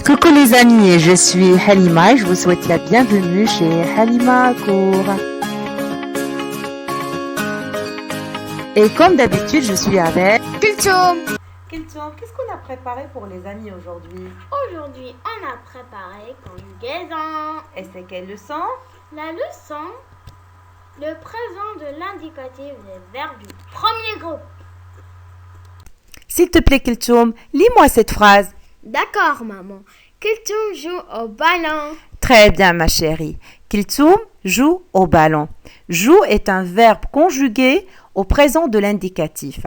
Coucou les amis, je suis Halima et je vous souhaite la bienvenue chez Halima Court. Et comme d'habitude, je suis avec Kulthum. Kulthum, qu'est-ce qu'on a préparé pour les amis aujourd'hui? Aujourd'hui, on a préparé conjugaison. Et c'est quelle leçon? La leçon, le présent de l'indicatif des verbes du premier groupe. S'il te plaît Kulthum, lis-moi cette phrase. D'accord, maman. Kulthum joue au ballon. Très bien ma chérie. Kulthum joue au ballon. Joue est un verbe conjugué au présent de l'indicatif.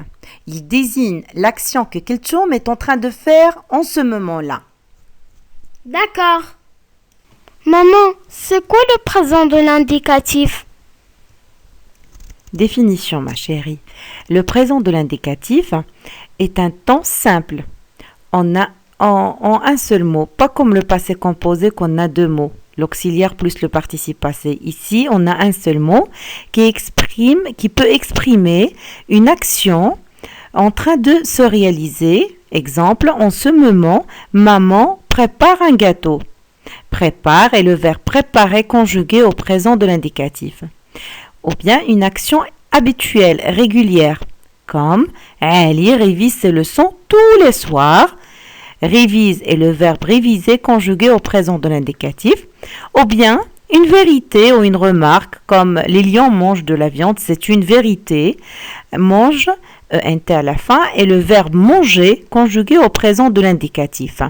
Il désigne l'action que Kulthum est en train de faire en ce moment-là. D'accord. Maman, c'est quoi le présent de l'indicatif? Définition ma chérie. Le présent de l'indicatif est un temps simple. En un seul mot, pas comme le passé composé qu'on a deux mots, l'auxiliaire plus le participe passé. Ici, on a un seul mot qui peut exprimer une action en train de se réaliser. Exemple, en ce moment, maman prépare un gâteau. Prépare est le verbe préparer conjugué au présent de l'indicatif. Ou bien une action habituelle, régulière, comme Ali révise ses leçons tous les soirs. Révise est le verbe réviser conjugué au présent de l'indicatif. Ou bien une vérité ou une remarque, comme les lions mangent de la viande, c'est une vérité. Mange, ent à la fin, est le verbe manger conjugué au présent de l'indicatif.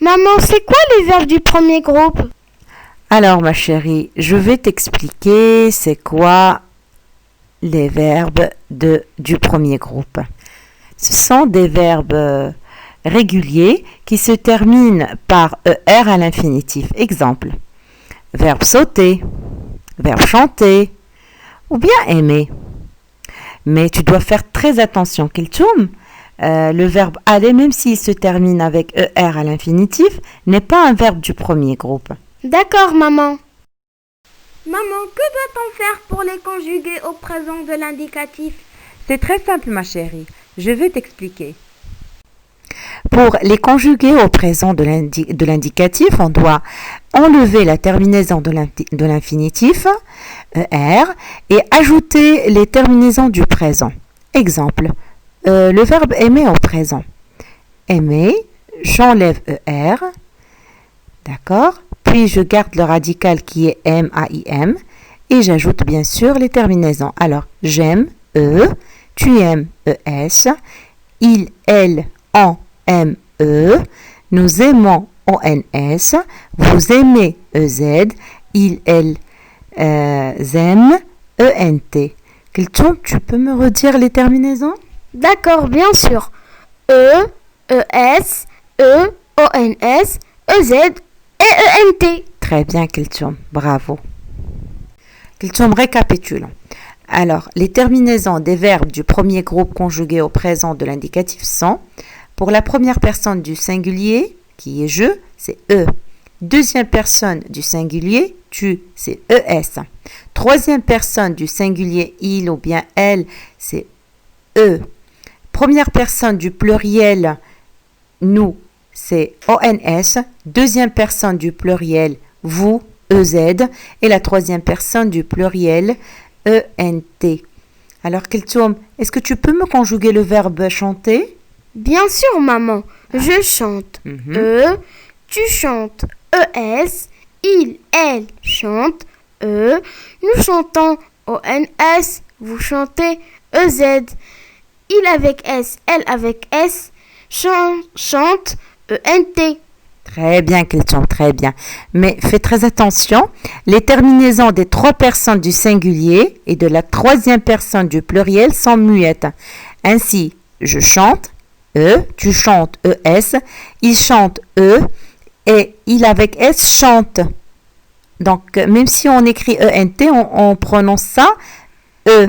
Maman, c'est quoi les verbes du premier groupe? Alors ma chérie, je vais t'expliquer c'est quoi les verbes du premier groupe. Ce sont des verbes réguliers qui se terminent par ER à l'infinitif. Exemple, verbe sauter, verbe chanter ou bien aimer. Mais tu dois faire très attention, Kulthum. Le verbe aller, même s'il se termine avec ER à l'infinitif, n'est pas un verbe du premier groupe. D'accord, maman. Maman, que doit-on faire pour les conjuguer au présent de l'indicatif? C'est très simple, ma chérie. Je vais t'expliquer. Pour les conjuguer au présent de l'indicatif, on doit enlever la terminaison de l'infinitif, ER, et ajouter les terminaisons du présent. Exemple, le verbe aimer au présent. Aimer, j'enlève ER, d'accord? Puis je garde le radical qui est M-A-I-M et j'ajoute bien sûr les terminaisons. Alors, j'aime, E, tu aimes, ES, il, elle, on, M-E, nous aimons, O-N-S, vous aimez, E-Z, il, elle, aiment, E-N-T. Kulthum, tu peux me redire les terminaisons? D'accord, bien sûr. E, E-S, E, O-N-S, E-Z et E-N-T. Très bien, Kulthum, bravo. Kulthum, récapitulons. Alors, les terminaisons des verbes du premier groupe conjugués au présent de l'indicatif sont, pour la première personne du singulier, qui est je, c'est E. Deuxième personne du singulier, tu, c'est ES. Troisième personne du singulier, il ou bien elle, c'est E. Première personne du pluriel, nous, c'est ONS. Deuxième personne du pluriel, vous, EZ. Et la troisième personne du pluriel, ENT. Alors, Kulthum, est-ce que tu peux me conjuguer le verbe chanter? Bien sûr, maman. Je chante. Tu chantes. ES. Il, elle chante. Nous chantons. ONS. Vous chantez. EZ. Il avec S. Elle avec S. Chante. ENT. Très bien, Kulthum, très bien. Mais fais très attention, les terminaisons des trois personnes du singulier et de la troisième personne du pluriel sont muettes. Ainsi, je chante, E, tu chantes, ES, il chante, E, et il avec S chante. Donc, même si on écrit ENT, on prononce ça, E.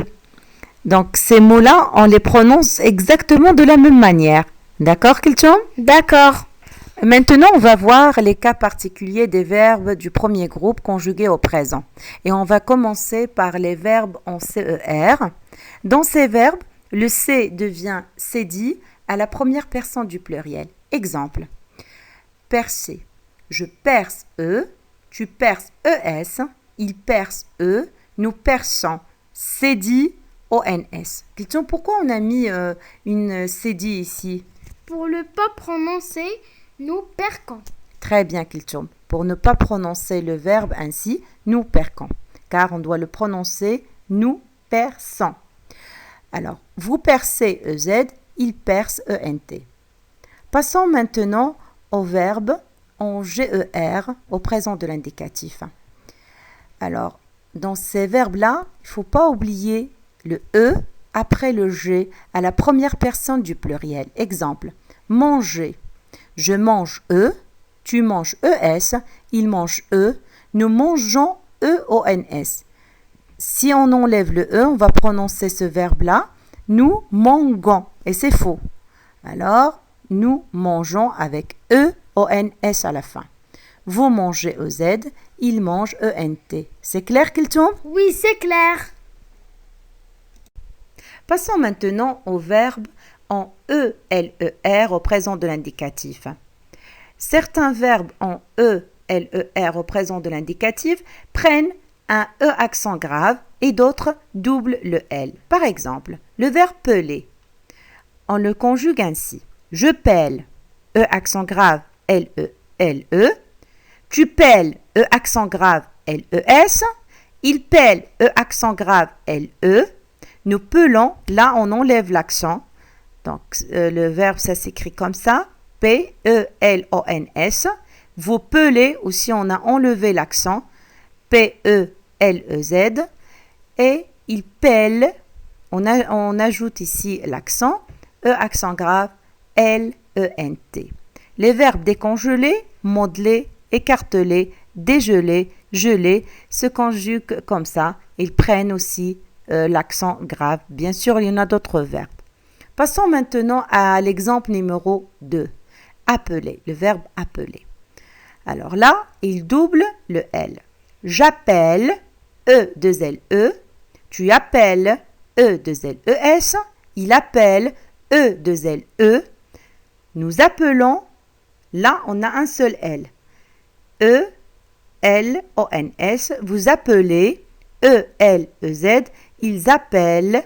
Donc, ces mots-là, on les prononce exactement de la même manière. D'accord, Kulthum? D'accord. Maintenant, on va voir les cas particuliers des verbes du premier groupe conjugués au présent. Et on va commencer par les verbes en CER. Dans ces verbes, le C devient C dit à la première personne du pluriel. Exemple, percer. Je perce E, tu perces ES, il perce E, nous perçons. Cédille, ONS. Question, pourquoi on a mis une cédille ici? Pour ne pas prononcer, nous perquons. Très bien, Kiltum. Pour ne pas prononcer le verbe ainsi, nous perquons. Car on doit le prononcer nous perçons. Alors, vous percez EZ, il perce ENT. Passons maintenant au verbe en GER, au présent de l'indicatif. Alors, dans ces verbes-là, il ne faut pas oublier le E après le G à la première personne du pluriel. Exemple, manger. Je mange E, tu manges ES, il mange E, nous mangeons EONS. Si on enlève le E, on va prononcer ce verbe-là, nous manguons, et c'est faux. Alors, nous mangeons avec EONS à la fin. Vous mangez EZ, il mange ENT. C'est clair, Kilton? Oui, c'est clair. Passons maintenant au verbe en ELER au présent de l'indicatif. Certains verbes en ELER au présent de l'indicatif prennent un E accent grave et d'autres doublent le L. Par exemple, le verbe peler. On le conjugue ainsi. Je pèle, E accent grave, L-E-L-E. Tu pèles, E accent grave, L-E-S. Il pèle, E accent grave, L-E. Nous pelons, là on enlève l'accent. Donc le verbe ça s'écrit comme ça, P-E-L-O-N-S. Vous pelez, aussi on a enlevé l'accent, P-E-L-E-Z. Et il pèle, on ajoute ici l'accent, E accent grave, L-E-N-T. Les verbes décongelés, modeler, écarteler, dégeler, geler se conjuguent comme ça. Ils prennent aussi l'accent grave. Bien sûr, il y en a d'autres verbes. Passons maintenant à l'exemple numéro 2. Appeler, le verbe appeler. Alors là, il double le L. J'appelle, E-2-L-E. Tu appelles, E-2-L-E-S. Il appelle, E-2-L-E. Nous appelons, là on a un seul L. E-L-O-N-S. Vous appelez, E-L-E-Z. Ils appellent,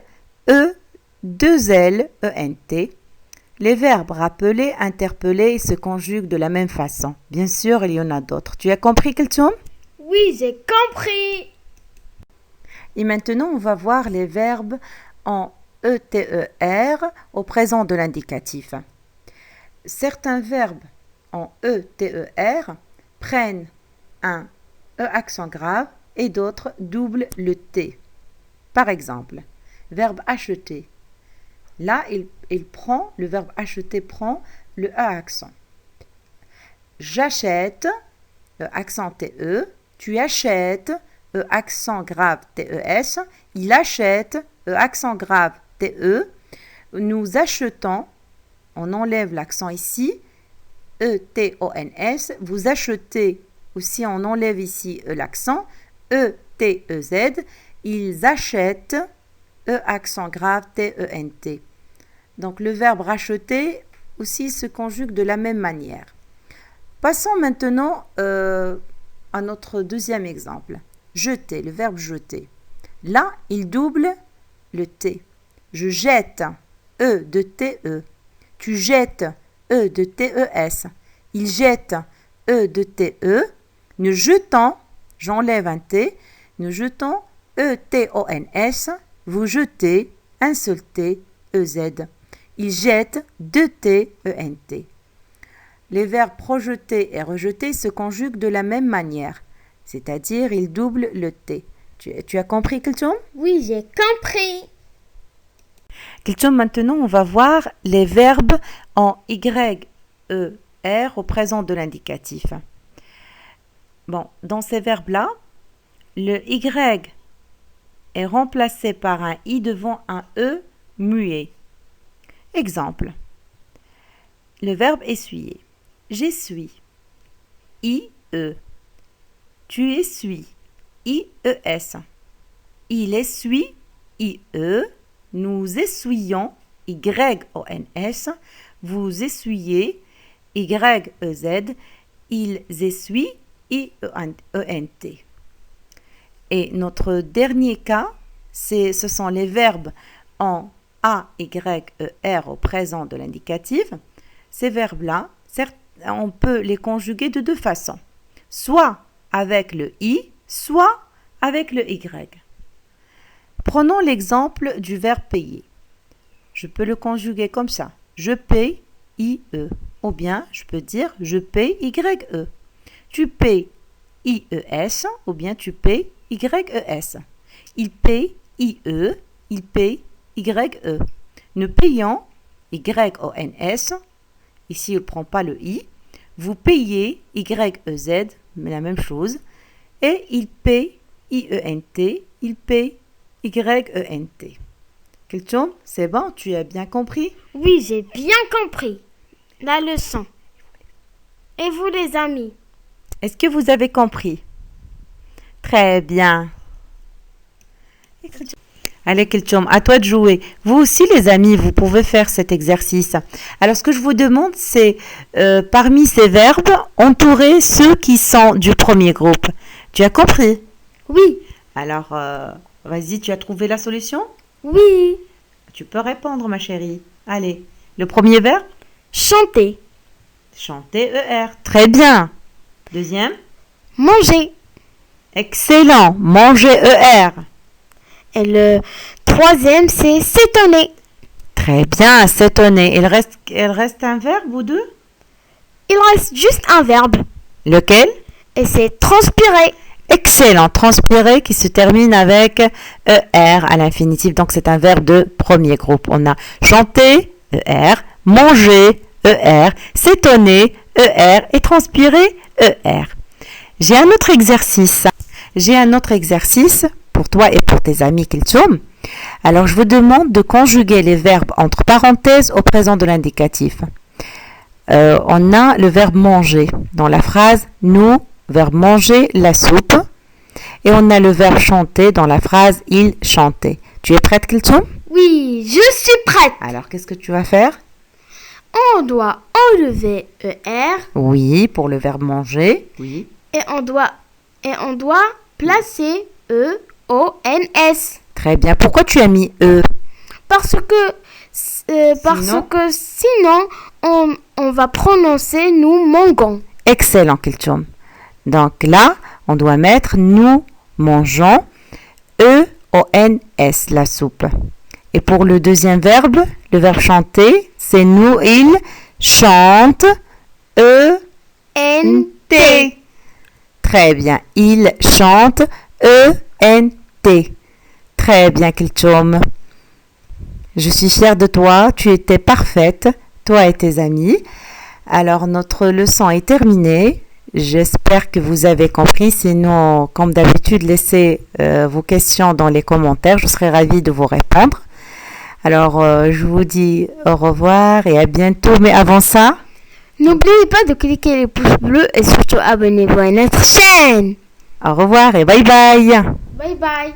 E-2-L-E-N-T. Les verbes rappeler, interpeller se conjuguent de la même façon. Bien sûr, il y en a d'autres. Tu as compris, Keltum? Oui, j'ai compris. Et maintenant, on va voir les verbes en ETER au présent de l'indicatif. Certains verbes en ETER prennent un E accent grave et d'autres doublent le T. Par exemple, verbe acheter. Là, le verbe acheter prend le A accent. J'achète, accent TE. Tu achètes, accent grave TES. Il achète, accent grave TE. Nous achetons, on enlève l'accent ici, ETONS. Vous achetez, aussi on enlève ici l'accent, ETEZ. Ils achètent, E accent grave, T-E-N-T. Donc le verbe racheter aussi se conjugue de la même manière. Passons maintenant à notre deuxième exemple. Jeter, le verbe jeter. Là, il double le T. Je jette, E de T-E. Tu jettes, E de T-E-S. Il jette, E de T-E. Nous jetons, j'enlève un T. Nous jetons, E-T-O-N-S. Vous jetez, un seul T, E-Z. Il jette, deux T, E-N-T. Les verbes projeter et rejeter se conjuguent de la même manière, c'est-à-dire ils doublent le T. Tu as compris, Kiltum? Oui, j'ai compris. Kiltum, maintenant on va voir les verbes en Y, E, R au présent de l'indicatif. Bon, dans ces verbes-là, le Y est remplacé par un I devant un E muet. Exemple. Le verbe essuyer. J'essuie. I-E. Tu essuies. I-E-S. Il essuie. I-E. Nous essuyons. Y-O-N-S. Vous essuyez. Y-E-Z, ils essuient, I-E-N-T. Et notre dernier cas, ce sont les verbes en A-Y-E-R au présent de l'indicatif. Ces verbes-là, on peut les conjuguer de deux façons. Soit avec le I, soit avec le Y. Prenons l'exemple du verbe payer. Je peux le conjuguer comme ça. Je paye I-E. Ou bien, je peux dire je paye Y-E. Tu payes I-E-S ou bien tu payes Y-E-S. Il paye I-E, il paye Y-E. Nous payons Y-O-N-S. Ici, il ne prend pas le I. Vous payez Y-E-Z, mais la même chose. Et il paye I-E-N-T, il paye Y-E-N-T. Kelchom, c'est bon, tu as bien compris? Oui, j'ai bien compris la leçon. Et vous les amis? Est-ce que vous avez compris? Très bien. Allez, Kelchom, à toi de jouer. Vous aussi, les amis, vous pouvez faire cet exercice. Alors, ce que je vous demande, c'est, parmi ces verbes, entourer ceux qui sont du premier groupe. Tu as compris? Oui. Alors, vas-y, tu as trouvé la solution? Oui. Tu peux répondre, ma chérie. Allez, le premier verbe? Chanter. Chanter, ER. Très bien. Deuxième? Manger. Excellent. Manger, ER. Et le troisième, c'est s'étonner. Très bien, s'étonner. Il reste un verbe ou deux? Il reste juste un verbe. Lequel? Et c'est transpirer. Excellent. Transpirer qui se termine avec ER à l'infinitif. Donc, c'est un verbe de premier groupe. On a chanter, ER, manger, ER, s'étonner, ER et transpirer, ER. J'ai un autre exercice. Pour toi et pour tes amis Kelchom. Alors, je vous demande de conjuguer les verbes entre parenthèses au présent de l'indicatif. On a le verbe manger dans la phrase nous, verbe manger la soupe. Et on a le verbe chanter dans la phrase il chantait. Tu es prête, Kelchom? Oui, je suis prête. Alors, qu'est-ce que tu vas faire? On doit enlever ER. Oui, pour le verbe manger. Oui. Et on doit placer E-O-N-S. Très bien. Pourquoi tu as mis E? Parce que sinon, on va prononcer nous mangeons. Excellent, Kelchom. Donc là, on doit mettre nous mangeons E-O-N-S, la soupe. Et pour le deuxième verbe, le verbe chanter, c'est nous, il chante E-N-T. Très bien. Il chante E-N-T. Très bien, Kelchom. Je suis fière de toi. Tu étais parfaite, toi et tes amis. Alors, notre leçon est terminée. J'espère que vous avez compris. Sinon, comme d'habitude, laissez vos questions dans les commentaires. Je serai ravie de vous répondre. Alors, je vous dis au revoir et à bientôt. Mais avant ça, n'oubliez pas de cliquer les pouces bleus et surtout abonnez-vous à notre chaîne. Au revoir et bye bye. Bye bye.